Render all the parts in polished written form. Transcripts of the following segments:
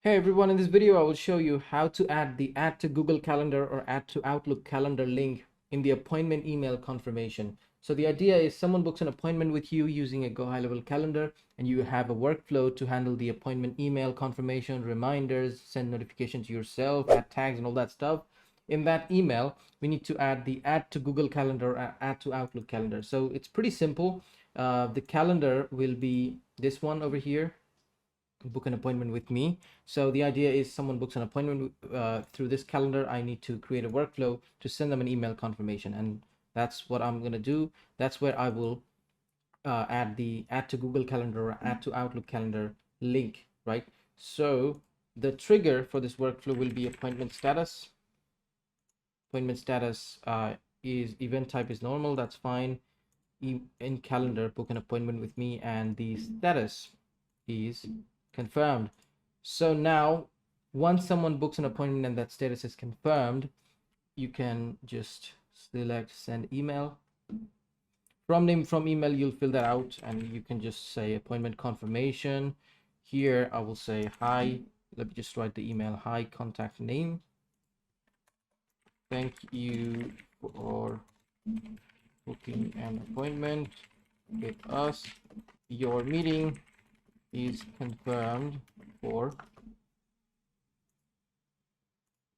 Hey everyone, in this video I will show you how to add the Add to Google Calendar or Add to Outlook Calendar link in the appointment email confirmation. So the idea is someone books an appointment with you using a GoHighLevel calendar, and you have a workflow to handle the appointment email confirmation, reminders, send notifications to yourself, add tags and all that stuff. In that email, we need to add the Add to Google Calendar or Add to Outlook Calendar. So it's pretty simple. The calendar will be this one over here. Book an appointment with me. So the idea is someone books an appointment through this calendar. I need to create a workflow to send them an email confirmation, and that's what I'm going to do. That's where I will add the Add to Google Calendar or Add to Outlook Calendar link, right? So the trigger for this workflow will be appointment status. Appointment status is event type is normal, that's fine. In calendar, book an appointment with me, and the status is confirmed. So now once someone books an appointment and that status is confirmed, you can just select send email. From email, you'll fill that out and you can just say appointment confirmation. Here I will say hi. Let me just write the email. Hi, contact name. Thank you for booking an appointment with us. Your meeting is confirmed for,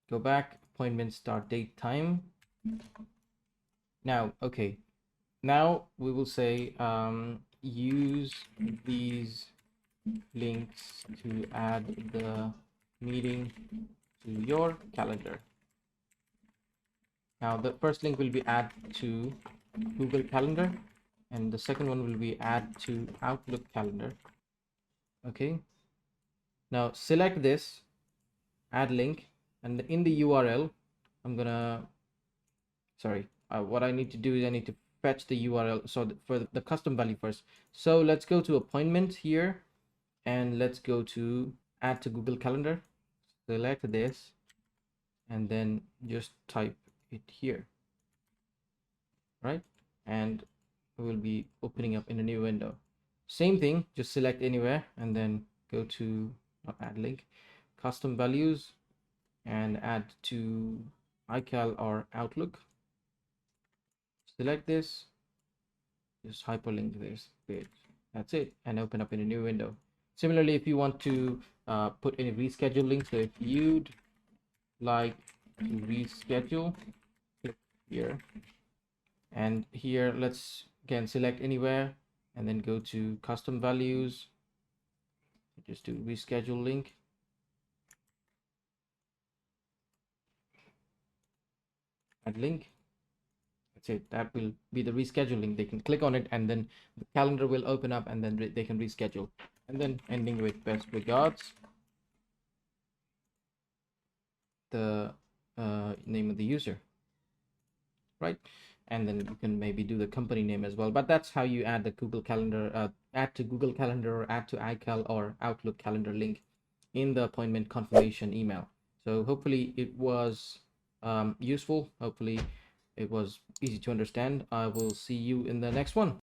go back, appointment start date time. Now, okay, now we will say use these links to add the meeting to your calendar. Now the first link will be add to Google Calendar, and the second one will be add to Outlook Calendar. Okay, now select this add link, and in the URL I'm gonna what I need to do is I need to fetch the URL for the custom value first. So let's go to appointment here and let's go to add to Google Calendar, select this, and then just type it here, right? And we will be opening up in a new window. Same thing, just select anywhere and then go to add link, custom values, and add to iCal or Outlook. Select this, just hyperlink this page. That's it, and open up in a new window. Similarly, if you want to put any reschedule links, so if you'd like to reschedule, click here, and here let's again select anywhere and then go to custom values, just do reschedule link, add link. That's it. That will be the rescheduling. They can click on it and then the calendar will open up and then they can reschedule. And then ending with best regards, the name of the user, right? And then you can maybe do the company name as well. But that's how you add the Google Calendar, add to Google Calendar or add to iCal or Outlook Calendar link in the appointment confirmation email. So hopefully it was useful. Hopefully it was easy to understand. I will see you in the next one.